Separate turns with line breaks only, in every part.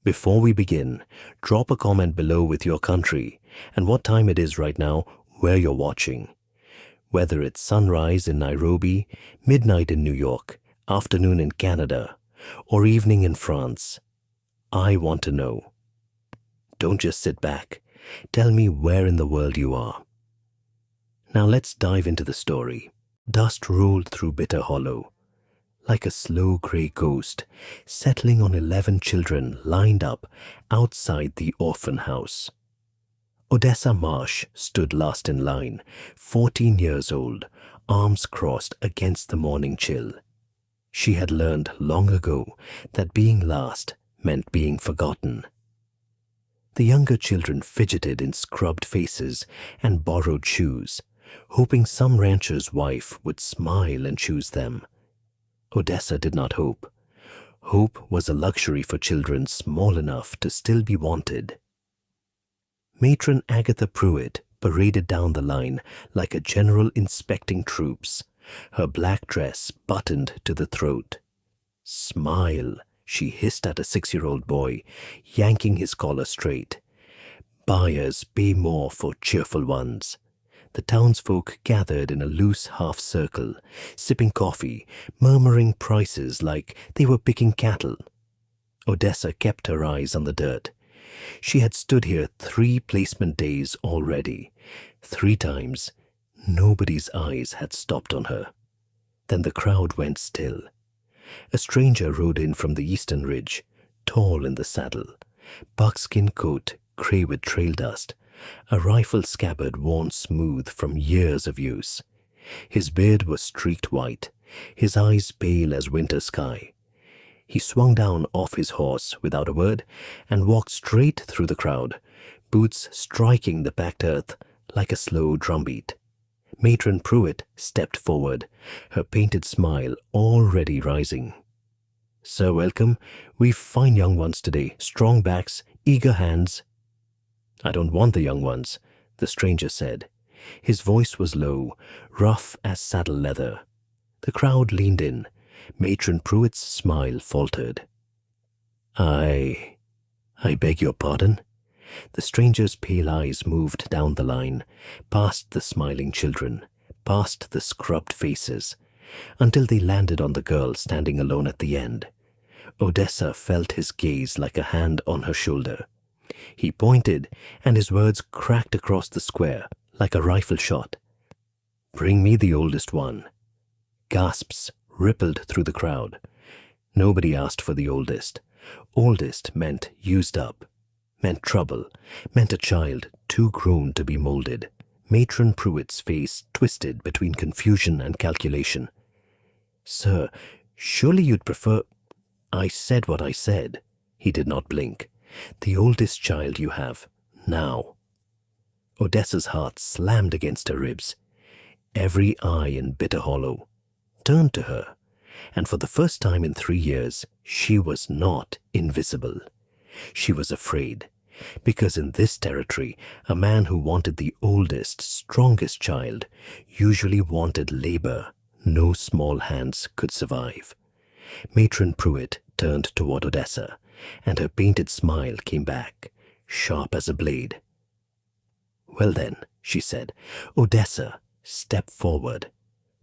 Before we begin, drop a comment below with your country and what time it is right now where you're watching. Whether it's sunrise in Nairobi, midnight in New York, afternoon in Canada, or evening in France. I want to know. Don't just sit back. Tell me where in the world you are. Now let's dive into the story. Dust rolled through Bitter Hollow, like a slow grey ghost, settling on 11 children lined up outside the orphan house. Odessa Marsh stood last in line, 14 years old, arms crossed against the morning chill. She had learned long ago that being last meant being forgotten. The younger children fidgeted in scrubbed faces and borrowed shoes, hoping some rancher's wife would smile and choose them. Odessa did not hope. Hope was a luxury for children small enough to still be wanted. Matron Agatha Pruitt paraded down the line like a general inspecting troops, her black dress buttoned to the throat. "Smile," she hissed at a 6-year-old boy, yanking his collar straight. "Buyers pay more for cheerful ones." The townsfolk gathered in a loose half-circle, sipping coffee, murmuring prices like they were picking cattle. Odessa kept her eyes on the dirt. She had stood here 3 placement days already. 3 times, nobody's eyes had stopped on her. Then the crowd went still. A stranger rode in from the eastern ridge, tall in the saddle, buckskin coat grey with trail dust, a rifle scabbard worn smooth from years of use. His beard was streaked white, his eyes pale as winter sky. He swung down off his horse without a word and walked straight through the crowd, boots striking the packed earth like a slow drumbeat. Matron Pruitt stepped forward, her painted smile already rising. "Sir, welcome. We've fine young ones today, strong backs, eager hands." "I don't want the young ones," the stranger said. His voice was low, rough as saddle leather. The crowd leaned in. Matron Pruitt's smile faltered. I beg your pardon?" The stranger's pale eyes moved down the line, past the smiling children, past the scrubbed faces, until they landed on the girl standing alone at the end. Odessa felt his gaze like a hand on her shoulder. He pointed, and his words cracked across the square like a rifle shot. "Bring me the oldest one." Gasps rippled through the crowd. Nobody asked for the oldest. Oldest meant used up, meant trouble, meant a child too grown to be molded. Matron Pruitt's face twisted between confusion and calculation. "Sir, surely you'd prefer—" "I said what I said." He did not blink. "The oldest child you have, now." Odessa's heart slammed against her ribs. Every eye in Bitter Hollow turned to her, and for the first time in 3 years, she was not invisible. She was afraid, because in this territory, a man who wanted the oldest, strongest child usually wanted labor no small hands could survive. Matron Pruitt turned toward Odessa, and her painted smile came back, sharp as a blade. "Well then," she said, "Odessa, step forward."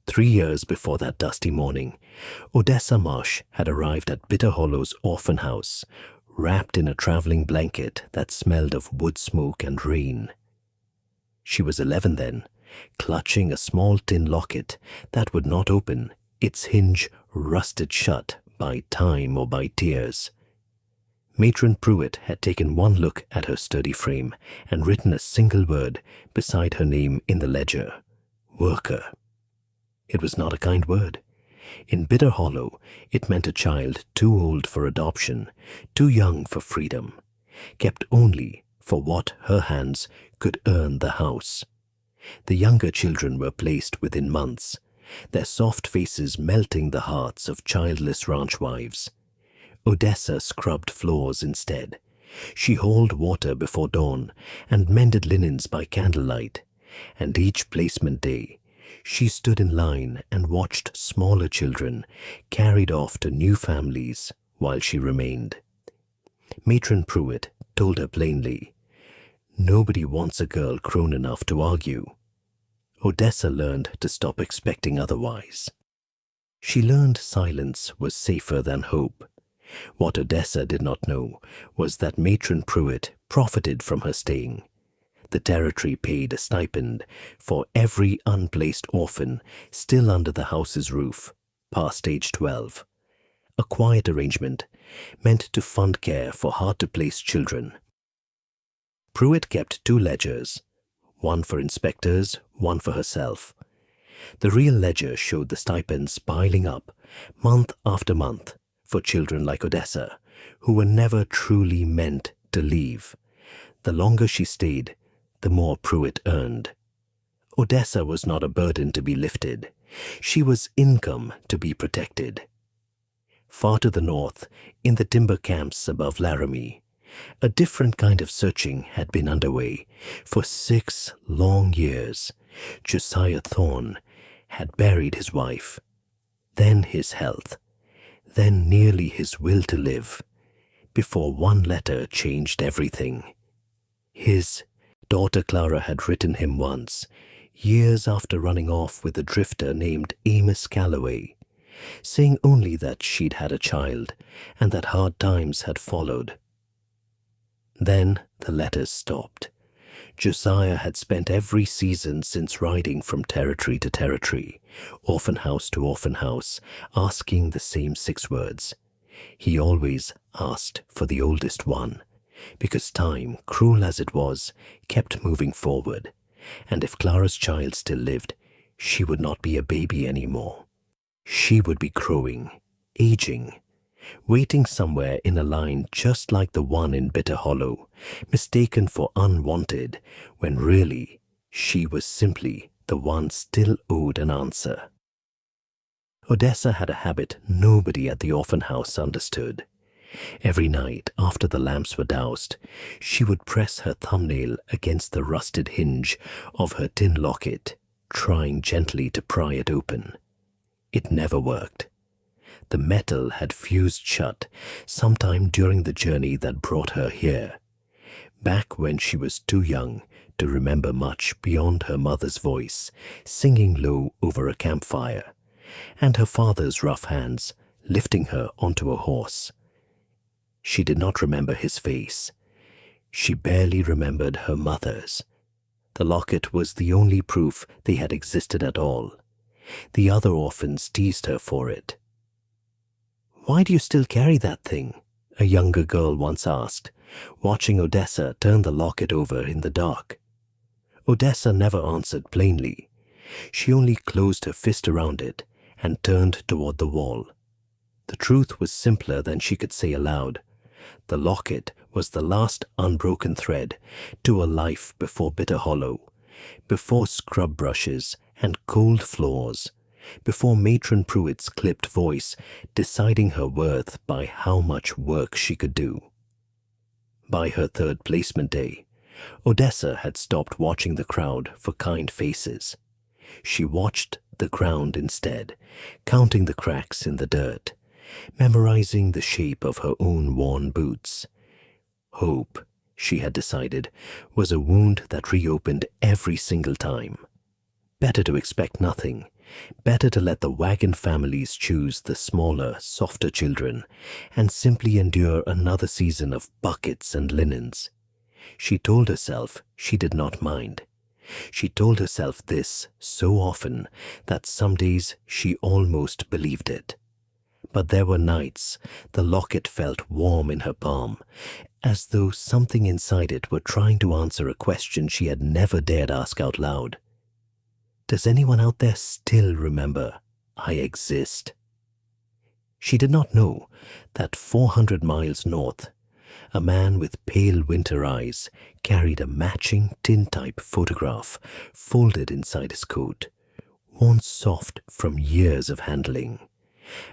3 years before that dusty morning, Odessa Marsh had arrived at Bitter Hollow's orphan house, wrapped in a traveling blanket that smelled of wood smoke and rain. She was 11 then, clutching a small tin locket that would not open, its hinge rusted shut by time or by tears. Matron Pruitt had taken one look at her sturdy frame and written a single word beside her name in the ledger: worker. It was not a kind word. In Bitter Hollow, it meant a child too old for adoption, too young for freedom, kept only for what her hands could earn the house. The younger children were placed within months, their soft faces melting the hearts of childless ranch wives. Odessa scrubbed floors instead. She hauled water before dawn and mended linens by candlelight, and each placement day, she stood in line and watched smaller children carried off to new families while she remained. Matron Pruitt told her plainly, "Nobody wants a girl grown enough to argue." Odessa learned to stop expecting otherwise. She learned silence was safer than hope. What Odessa did not know was that Matron Pruitt profited from her staying. The territory paid a stipend for every unplaced orphan still under the house's roof, past age 12. A quiet arrangement meant to fund care for hard-to-place children. Pruitt kept 2 ledgers, one for inspectors, one for herself. The real ledger showed the stipends piling up, month after month, for children like Odessa, who were never truly meant to leave. The longer she stayed, the more Pruitt earned. Odessa was not a burden to be lifted. She was income to be protected. Far to the north, in the timber camps above Laramie, a different kind of searching had been underway. For 6 long years, Josiah Thorne had buried his wife, then his health, then nearly his will to live, before one letter changed everything. His daughter Clara had written him once, years after running off with a drifter named Amos Calloway, saying only that she'd had a child and that hard times had followed. Then the letters stopped. Josiah had spent every season since riding from territory to territory, orphan house to orphan house, asking the same 6 words. He always asked for the oldest one, because time, cruel as it was, kept moving forward, and if Clara's child still lived, she would not be a baby anymore. She would be growing, aging, waiting somewhere in a line just like the one in Bitter Hollow, mistaken for unwanted, when really she was simply the one still owed an answer. Odessa had a habit nobody at the orphan house understood. Every night after the lamps were doused, she would press her thumbnail against the rusted hinge of her tin locket, trying gently to pry it open. It never worked. The metal had fused shut sometime during the journey that brought her here, back when she was too young to remember much beyond her mother's voice singing low over a campfire, and her father's rough hands lifting her onto a horse. She did not remember his face. She barely remembered her mother's. The locket was the only proof they had existed at all. The other orphans teased her for it. "Why do you still carry that thing?" a younger girl once asked, watching Odessa turn the locket over in the dark. Odessa never answered plainly. She only closed her fist around it and turned toward the wall. The truth was simpler than she could say aloud. The locket was the last unbroken thread to a life before Bitter Hollow, before scrub brushes and cold floors, before Matron Pruitt's clipped voice deciding her worth by how much work she could do. By her 3rd placement day, Odessa had stopped watching the crowd for kind faces. She watched the ground instead, counting the cracks in the dirt, memorizing the shape of her own worn boots. Hope, she had decided, was a wound that reopened every single time. Better to expect nothing. Better to let the wagon families choose the smaller, softer children and simply endure another season of buckets and linens. She told herself she did not mind. She told herself this so often that some days she almost believed it. But there were nights the locket felt warm in her palm, as though something inside it were trying to answer a question she had never dared ask out loud. Does anyone out there still remember I exist? She did not know that 400 miles north, a man with pale winter eyes carried a matching tintype photograph folded inside his coat, worn soft from years of handling.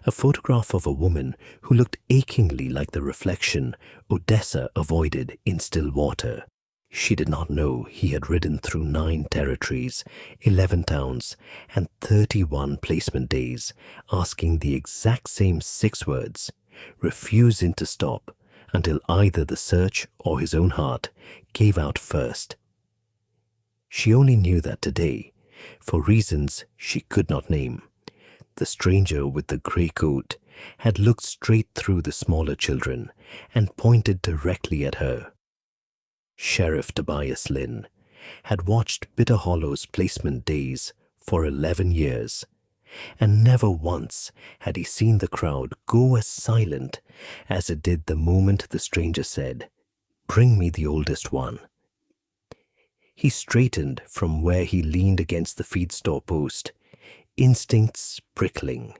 A photograph of a woman who looked achingly like the reflection Odessa avoided in still water. She did not know he had ridden through 9 territories, 11 towns, and 31 placement days, asking the exact same 6 words, refusing to stop, until either the search or his own heart gave out first. She only knew that today, for reasons she could not name, the stranger with the grey coat had looked straight through the smaller children and pointed directly at her. Sheriff Tobias Lynn had watched Bitter Hollow's placement days for 11 years, and never once had he seen the crowd go as silent as it did the moment the stranger said, "Bring me the oldest one." He straightened from where he leaned against the feed store post, instincts prickling.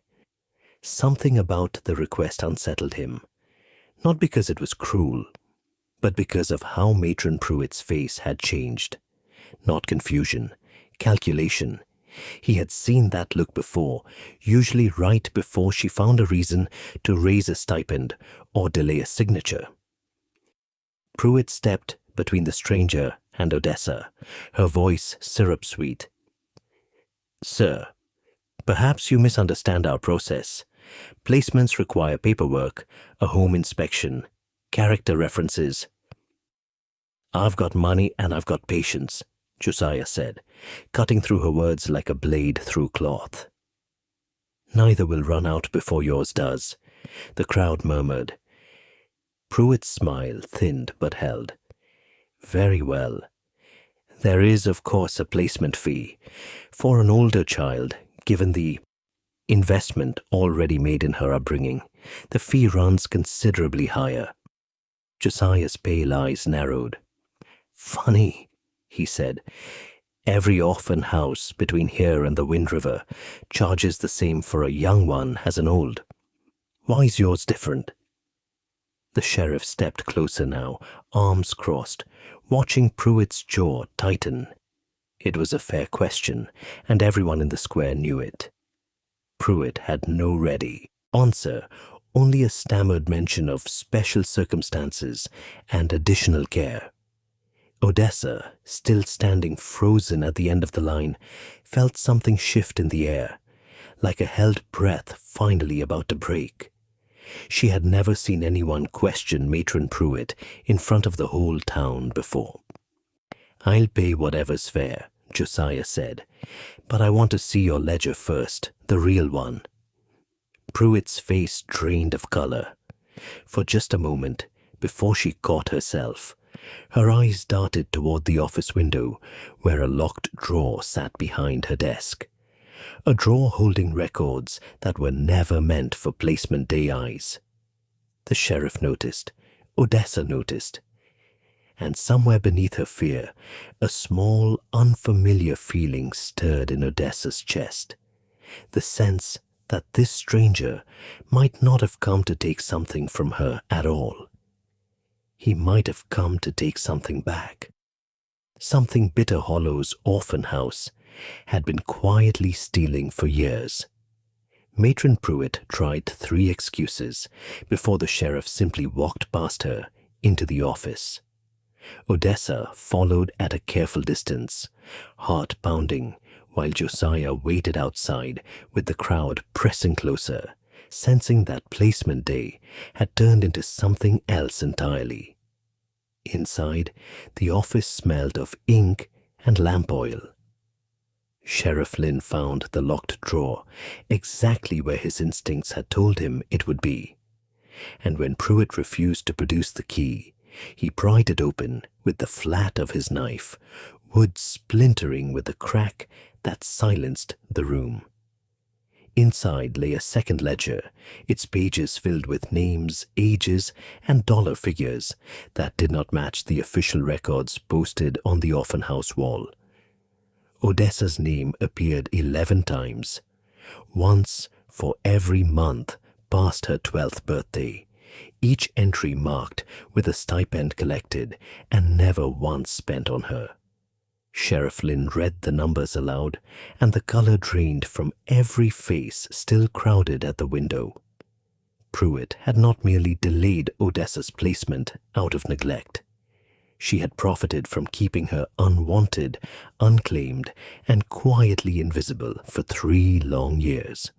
Something about the request unsettled him, not because it was cruel, but because of how Matron Pruitt's face had changed. Not confusion, calculation. He had seen that look before, usually right before she found a reason to raise a stipend or delay a signature. Pruitt stepped between the stranger and Odessa, her voice syrup-sweet. "Sir, perhaps you misunderstand our process. Placements require paperwork, a home inspection, character references." "I've got money and I've got patience," Josiah said, cutting through her words like a blade through cloth. "Neither will run out before yours does," the crowd murmured. Pruitt's smile thinned but held. "Very well. There is, of course, a placement fee. For an older child, given the investment already made in her upbringing, the fee runs considerably higher." Josiah's pale eyes narrowed. "Funny," he said. "Every orphan house between here and the Wind River charges the same for a young one as an old. Why's yours different?" The sheriff stepped closer now, arms crossed, watching Pruitt's jaw tighten. It was a fair question, and everyone in the square knew it. Pruitt had no ready answer, only a stammered mention of special circumstances and additional care. Odessa, still standing frozen at the end of the line, felt something shift in the air, like a held breath finally about to break. She had never seen anyone question Matron Pruitt in front of the whole town before. "I'll pay whatever's fair," Josiah said, "but I want to see your ledger first, the real one." Pruitt's face drained of color. For just a moment, before she caught herself, her eyes darted toward the office window where a locked drawer sat behind her desk. A drawer holding records that were never meant for placement day eyes. The sheriff noticed, Odessa noticed, and somewhere beneath her fear, a small, unfamiliar feeling stirred in Odessa's chest. The sense that this stranger might not have come to take something from her at all. He might have come to take something back. Something Bitter Hollow's orphan house had been quietly stealing for years. Matron Pruitt tried 3 excuses before the sheriff simply walked past her into the office. Odessa followed at a careful distance, heart pounding, while Josiah waited outside with the crowd pressing closer, sensing that placement day had turned into something else entirely. Inside, the office smelled of ink and lamp oil. Sheriff Lynn found the locked drawer exactly where his instincts had told him it would be, and when Pruitt refused to produce the key, he pried it open with the flat of his knife, wood splintering with a crack that silenced the room. Inside lay a second ledger, its pages filled with names, ages, and dollar figures that did not match the official records posted on the orphan house wall. Odessa's name appeared 11 times, once for every month past her 12th birthday, each entry marked with a stipend collected and never once spent on her. Sheriff Lynn read the numbers aloud, and the color drained from every face still crowded at the window. Pruitt had not merely delayed Odessa's placement out of neglect. She had profited from keeping her unwanted, unclaimed, and quietly invisible for 3 long years.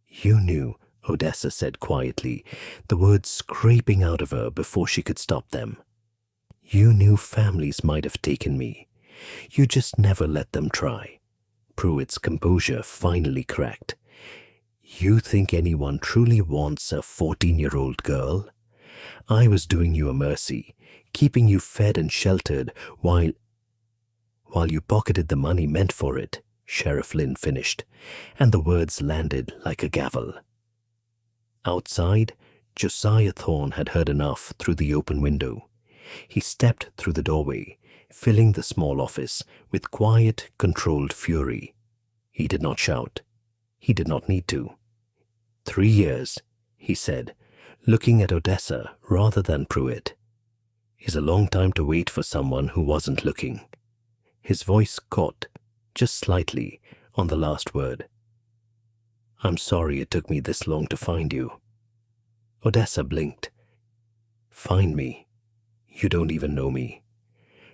"You knew," Odessa said quietly, the words scraping out of her before she could stop them. You knew families might have taken me. You just never let them try. Pruitt's composure finally cracked. You think anyone truly wants a 14-year-old girl? I was doing you a mercy, keeping you fed and sheltered while you pocketed the money meant for it, Sheriff Lynn finished, and the words landed like a gavel. Outside, Josiah Thorne had heard enough through the open window. He stepped through the doorway, filling the small office with quiet, controlled fury. He did not shout. He did not need to. 3 years, he said, looking at Odessa rather than Pruitt, is a long time to wait for someone who wasn't looking. His voice caught, just slightly, on the last word. I'm sorry it took me this long to find you. Odessa blinked. Find me? You don't even know me.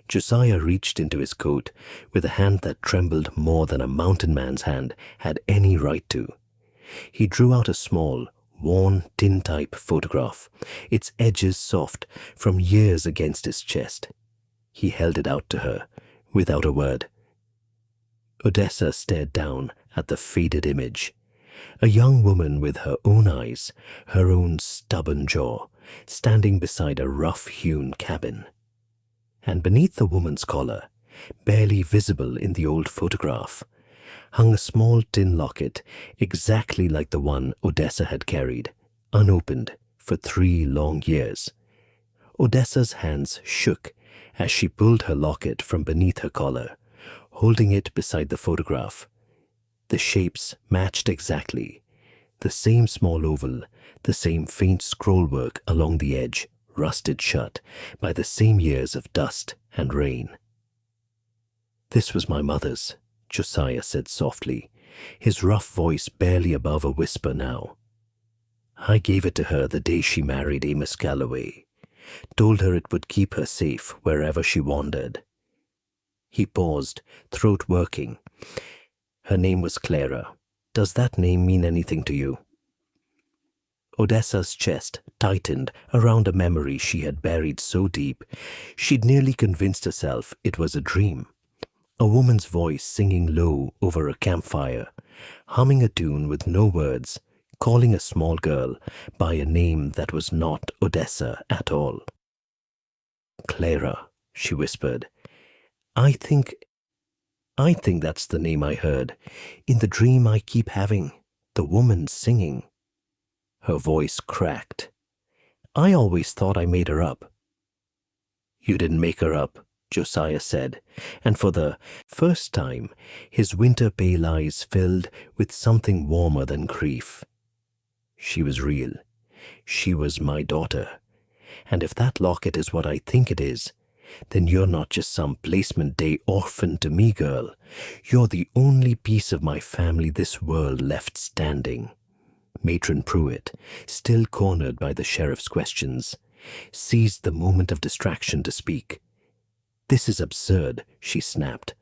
Josiah reached into his coat with a hand that trembled more than a mountain man's hand had any right to. He drew out a small, worn tin-type photograph, its edges soft from years against his chest. He held it out to her, without a word. Odessa stared down at the faded image. A young woman with her own eyes, her own stubborn jaw, standing beside a rough-hewn cabin. And beneath the woman's collar, barely visible in the old photograph, hung a small tin locket exactly like the one Odessa had carried, unopened, for 3 long years. Odessa's hands shook as she pulled her locket from beneath her collar, holding it beside the photograph. The shapes matched exactly. The same small oval, the same faint scrollwork along the edge, rusted shut by the same years of dust and rain. This was my mother's, Josiah said softly, his rough voice barely above a whisper now. I gave it to her the day she married Amos Calloway, told her it would keep her safe wherever she wandered. He paused, throat working. Her name was Clara. Does that name mean anything to you? Odessa's chest tightened around a memory she had buried so deep, she'd nearly convinced herself it was a dream. A woman's voice singing low over a campfire, humming a tune with no words, calling a small girl by a name that was not Odessa at all. Clara, she whispered. I think that's the name I heard, in the dream I keep having, the woman singing. Her voice cracked. I always thought I made her up. You didn't make her up, Josiah said, and for the first time his winter pale eyes filled with something warmer than grief. She was real. She was my daughter. And if that locket is what I think it is, then you're not just some placement day orphan to me, girl. You're the only piece of my family this world left standing. Matron Pruitt, still cornered by the sheriff's questions, seized the moment of distraction to speak. This is absurd, she snapped.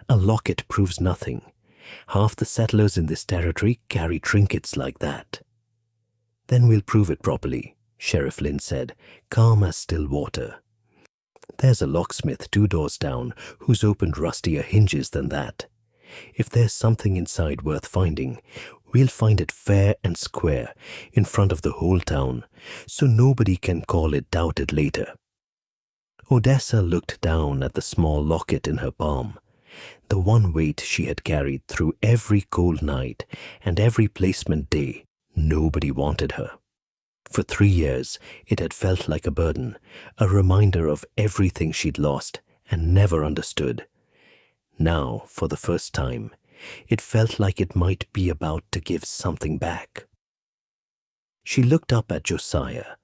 A locket proves nothing. Half the settlers in this territory carry trinkets like that. Then we'll prove it properly, Sheriff Lynn said, calm as still water. There's a locksmith 2 doors down who's opened rustier hinges than that. If there's something inside worth finding, we'll find it fair and square in front of the whole town, so nobody can call it doubted later. Odessa looked down at the small locket in her palm, the one weight she had carried through every cold night and every placement day. Nobody wanted her. For 3 years, it had felt like a burden, a reminder of everything she'd lost and never understood. Now, for the first time, it felt like it might be about to give something back. She looked up at Josiah,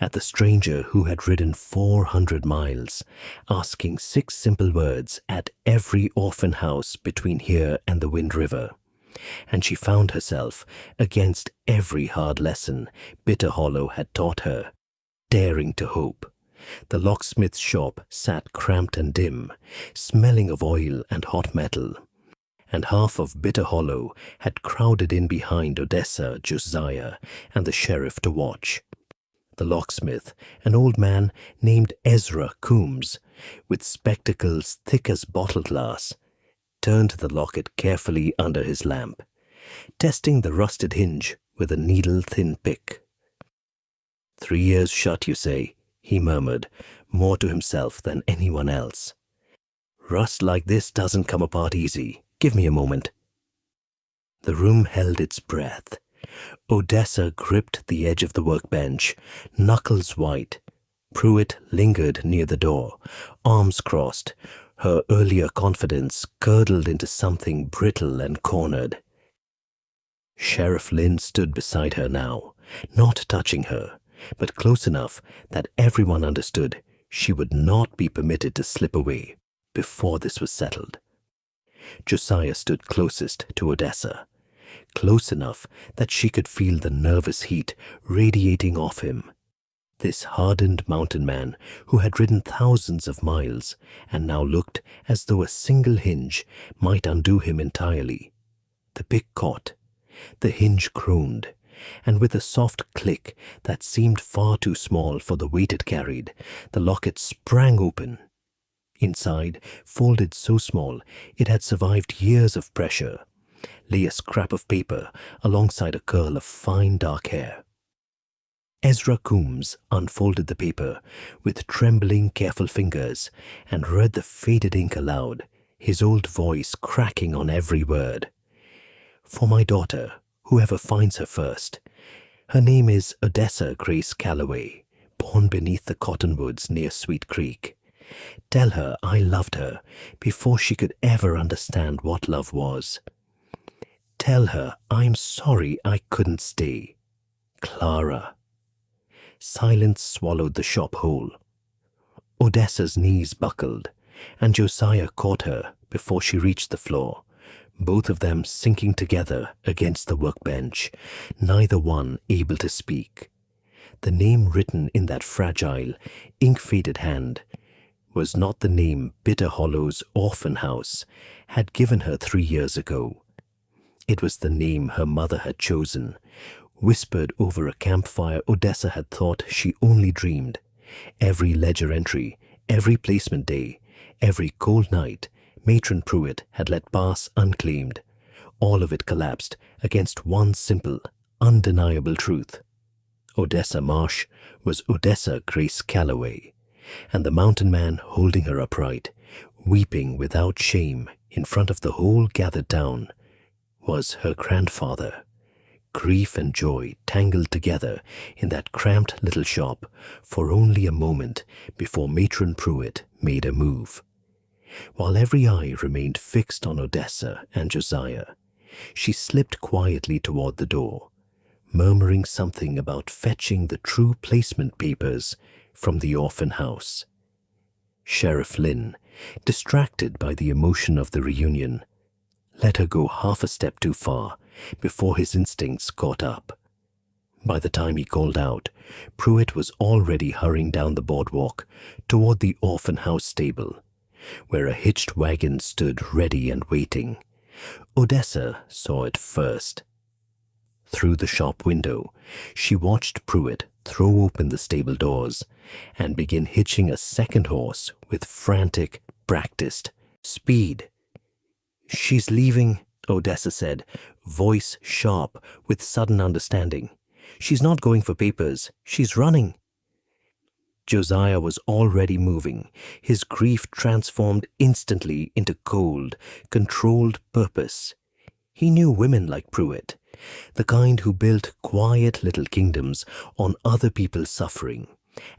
at the stranger who had ridden 400 miles, asking 6 simple words at every orphan house between here and the Wind River. And she found herself against every hard lesson Bitter Hollow had taught her, daring to hope. The locksmith's shop sat cramped and dim, smelling of oil and hot metal, and half of Bitter Hollow had crowded in behind Odessa, Josiah, and the sheriff to watch. The locksmith, an old man named Ezra Coombs, with spectacles thick as bottle glass, turned the locket carefully under his lamp, testing the rusted hinge with a needle-thin pick. 3 years shut, you say, he murmured, more to himself than anyone else. Rust like this doesn't come apart easy. Give me a moment. The room held its breath. Odessa gripped the edge of the workbench, knuckles white. Pruitt lingered near the door, arms crossed. Her earlier confidence curdled into something brittle and cornered. Sheriff Lynn stood beside her now, not touching her, but close enough that everyone understood she would not be permitted to slip away before this was settled. Josiah stood closest to Odessa, close enough that she could feel the nervous heat radiating off him. This hardened mountain man who had ridden thousands of miles and now looked as though a single hinge might undo him entirely. The pick caught, the hinge crooned, and with a soft click that seemed far too small for the weight it carried, the locket sprang open. Inside, folded so small it had survived years of pressure, lay a scrap of paper alongside a curl of fine dark hair. Ezra Coombs unfolded the paper with trembling, careful fingers and read the faded ink aloud, his old voice cracking on every word. For my daughter, whoever finds her first. Her name is Odessa Grace Calloway, born beneath the cottonwoods near Sweet Creek. Tell her I loved her before she could ever understand what love was. Tell her I'm sorry I couldn't stay. Clara. Silence swallowed the shop whole. Odessa's knees buckled, and Josiah caught her before she reached the floor, both of them sinking together against the workbench, neither one able to speak. The name written in that fragile, ink-faded hand was not the name Bitter Hollow's orphan house had given her 3 years ago. It was the name her mother had chosen, whispered over a campfire Odessa had thought she only dreamed. Every ledger entry, every placement day, every cold night, Matron Pruitt had let pass unclaimed. All of it collapsed against one simple, undeniable truth. Odessa Marsh was Odessa Grace Calloway, and the mountain man holding her upright, weeping without shame in front of the whole gathered town, was her grandfather. Grief and joy tangled together in that cramped little shop for only a moment before Matron Pruitt made a move. While every eye remained fixed on Odessa and Josiah, she slipped quietly toward the door, murmuring something about fetching the true placement papers from the orphan house. Sheriff Lynn, distracted by the emotion of the reunion, let her go half a step too far before his instincts caught up. By the time he called out, Pruitt was already hurrying down the boardwalk toward the orphan house stable, where a hitched wagon stood ready and waiting. Odessa saw it first. Through the shop window, she watched Pruitt throw open the stable doors and begin hitching a second horse with frantic, practiced speed. "She's leaving," Odessa said, voice sharp with sudden understanding. "She's not going for papers. She's running." Josiah was already moving, his grief transformed instantly into cold, controlled purpose. He knew women like Pruitt, the kind who built quiet little kingdoms on other people's suffering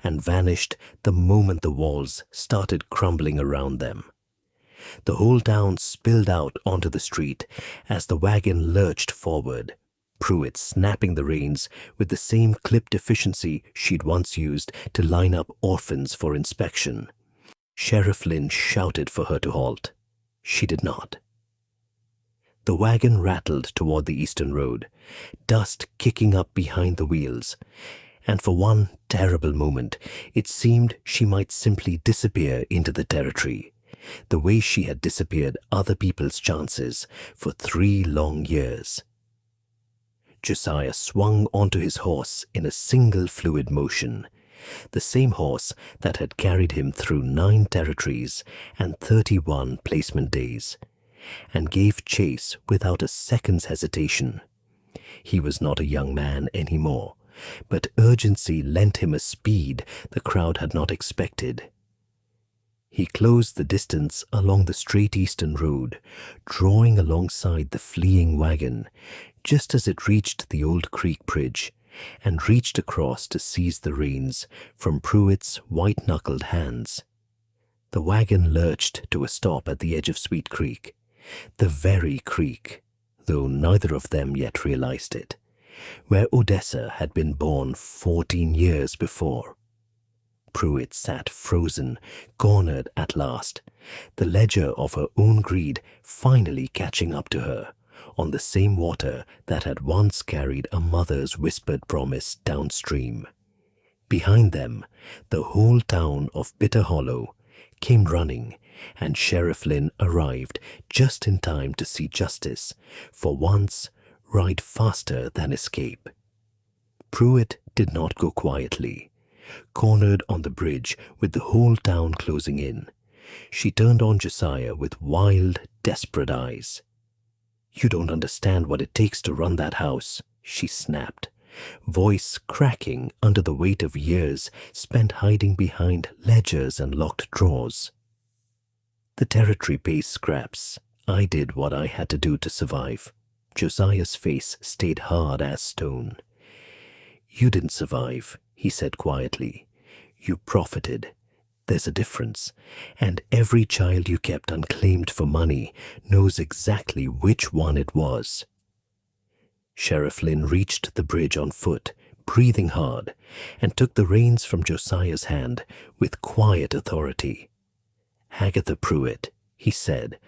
and vanished the moment the walls started crumbling around them. The whole town spilled out onto the street as the wagon lurched forward, Pruitt snapping the reins with the same clipped efficiency she'd once used to line up orphans for inspection. Sheriff Lynn shouted for her to halt. She did not. The wagon rattled toward the eastern road, dust kicking up behind the wheels, and for one terrible moment it seemed she might simply disappear into the territory, the way she had disappeared other people's chances for 3 long years. Josiah swung onto his horse in a single fluid motion, the same horse that had carried him through 9 territories and 31 placement days, and gave chase without a second's hesitation. He was not a young man anymore, but urgency lent him a speed the crowd had not expected. He closed the distance along the straight eastern road, drawing alongside the fleeing wagon, just as it reached the old creek bridge, and reached across to seize the reins from Pruitt's white-knuckled hands. The wagon lurched to a stop at the edge of Sweet Creek, the very creek, though neither of them yet realized it, where Odessa had been born 14 years before. Pruitt sat frozen, cornered at last, the ledger of her own greed finally catching up to her, on the same water that had once carried a mother's whispered promise downstream. Behind them, the whole town of Bitter Hollow came running, and Sheriff Lynn arrived just in time to see justice, for once, ride faster than escape. Pruitt did not go quietly. Cornered on the bridge with the whole town closing in, she turned on Josiah with wild, desperate eyes. "You don't understand what it takes to run that house," she snapped, voice cracking under the weight of years spent hiding behind ledgers and locked drawers. "The territory pays scraps. I did what I had to do to survive." Josiah's face stayed hard as stone. "You didn't survive," he said quietly. "You profited. There's a difference, and every child you kept unclaimed for money knows exactly which one it was." Sheriff Lynn reached the bridge on foot, breathing hard, and took the reins from Josiah's hand with quiet authority. "Agatha Pruitt," he said,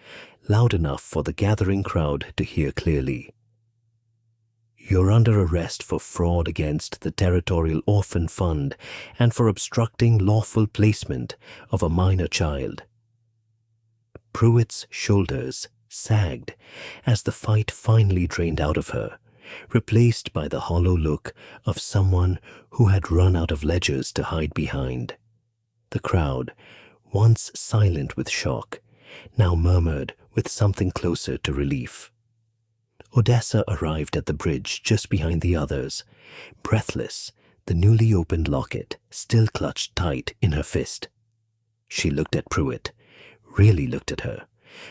loud enough for the gathering crowd to hear clearly. "You're under arrest for fraud against the Territorial Orphan Fund and for obstructing lawful placement of a minor child." Pruitt's shoulders sagged as the fight finally drained out of her, replaced by the hollow look of someone who had run out of ledgers to hide behind. The crowd, once silent with shock, now murmured with something closer to relief. Odessa arrived at the bridge just behind the others, breathless, the newly opened locket still clutched tight in her fist. She looked at Pruitt, really looked at her,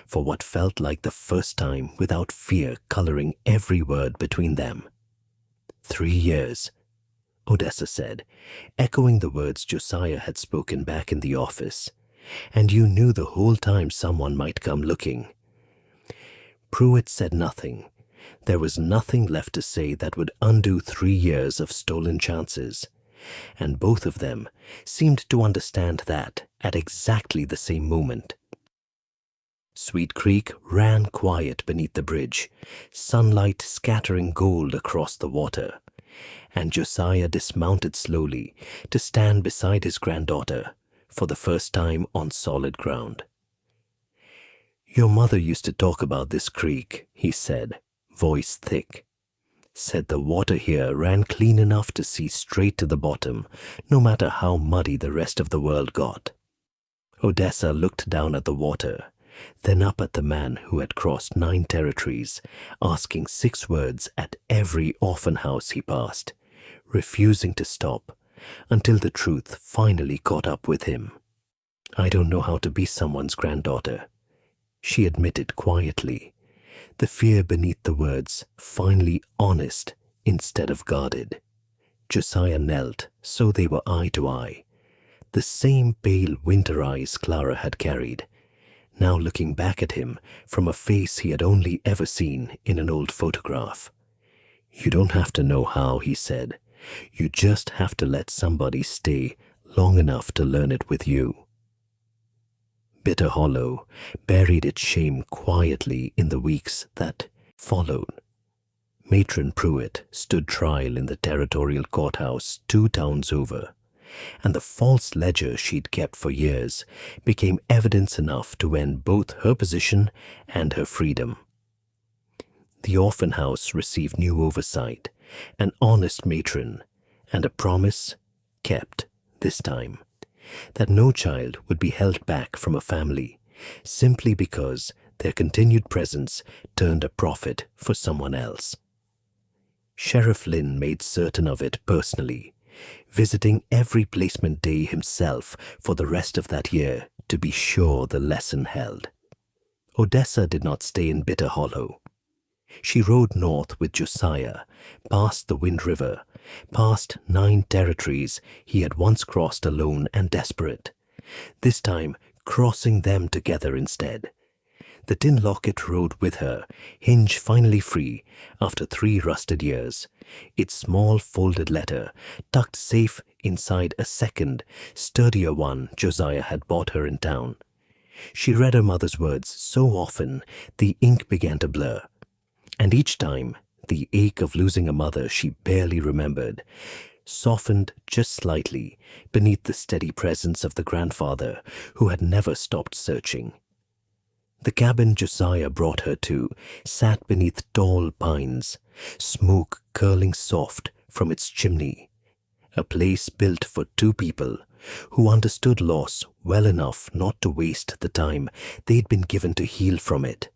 for what felt like the first time without fear coloring every word between them. 3 years, Odessa said, echoing the words Josiah had spoken back in the office, and you knew the whole time someone might come looking. Pruitt said nothing. There was nothing left to say that would undo 3 years of stolen chances, and both of them seemed to understand that at exactly the same moment. Sweet Creek ran quiet beneath the bridge, sunlight scattering gold across the water, and Josiah dismounted slowly to stand beside his granddaughter for the first time on solid ground. "Your mother used to talk about this creek," he said, voice thick. "Said the water here ran clean enough to see straight to the bottom, no matter how muddy the rest of the world got." Odessa looked down at the water, then up at the man who had crossed 9 territories, asking 6 words at every orphan house he passed, refusing to stop until the truth finally caught up with him. "I don't know how to be someone's granddaughter," she admitted quietly, the fear beneath the words finally honest instead of guarded. Josiah knelt so they were eye to eye, the same pale winter eyes Clara had carried, now looking back at him from a face he had only ever seen in an old photograph. "You don't have to know how," he said. "You just have to let somebody stay long enough to learn it with you." Bitter Hollow buried its shame quietly in the weeks that followed. Matron Pruitt stood trial in the territorial courthouse 2 towns over, and the false ledger she'd kept for years became evidence enough to end both her position and her freedom. The orphan house received new oversight, an honest matron, and a promise kept this time that no child would be held back from a family simply because their continued presence turned a profit for someone else. Sheriff Lynn made certain of it personally, visiting every placement day himself for the rest of that year to be sure the lesson held. Odessa did not stay in Bitter Hollow. She rode north with Josiah, past the Wind River, past 9 territories he had once crossed alone and desperate, this time crossing them together instead. The tin locket rode with her, hinge finally free after 3 rusted years, its small folded letter tucked safe inside a second, sturdier one Josiah had bought her in town. She read her mother's words so often the ink began to blur, and each time the ache of losing a mother she barely remembered softened just slightly beneath the steady presence of the grandfather who had never stopped searching. The cabin Josiah brought her to sat beneath tall pines, smoke curling soft from its chimney, a place built for 2 people who understood loss well enough not to waste the time they'd been given to heal from it.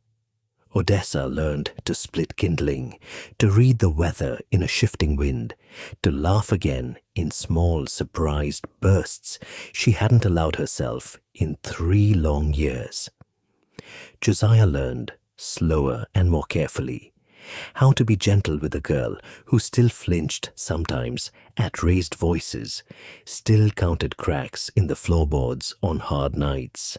Odessa learned to split kindling, to read the weather in a shifting wind, to laugh again in small, surprised bursts she hadn't allowed herself in 3 long years. Josiah learned, slower and more carefully, how to be gentle with a girl who still flinched sometimes at raised voices, still counted cracks in the floorboards on hard nights,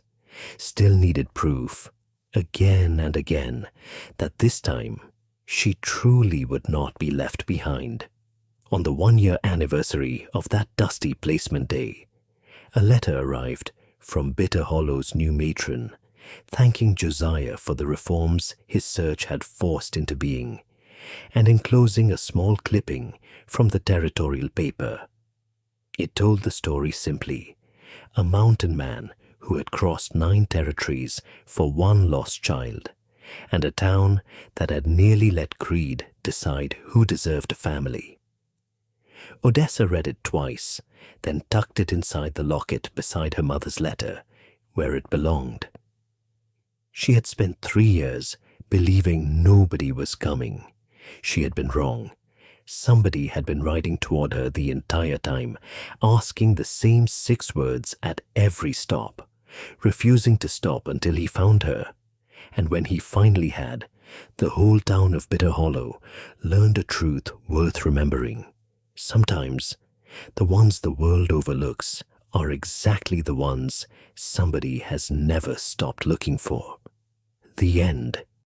still needed proof, again and again, that this time she truly would not be left behind. On the 1-year anniversary of that dusty placement day, a letter arrived from Bitter Hollow's new matron, thanking Josiah for the reforms his search had forced into being, and enclosing a small clipping from the territorial paper. It told the story simply: a mountain man who had crossed 9 territories for 1 lost child, and a town that had nearly let greed decide who deserved a family. Odessa read it twice, then tucked it inside the locket beside her mother's letter, where it belonged. She had spent 3 years believing nobody was coming. She had been wrong. Somebody had been riding toward her the entire time, asking the same 6 words at every stop, refusing to stop until he found her. And when he finally had, the whole town of Bitter Hollow learned a truth worth remembering. Sometimes, the ones the world overlooks are exactly the ones somebody has never stopped looking for. The end.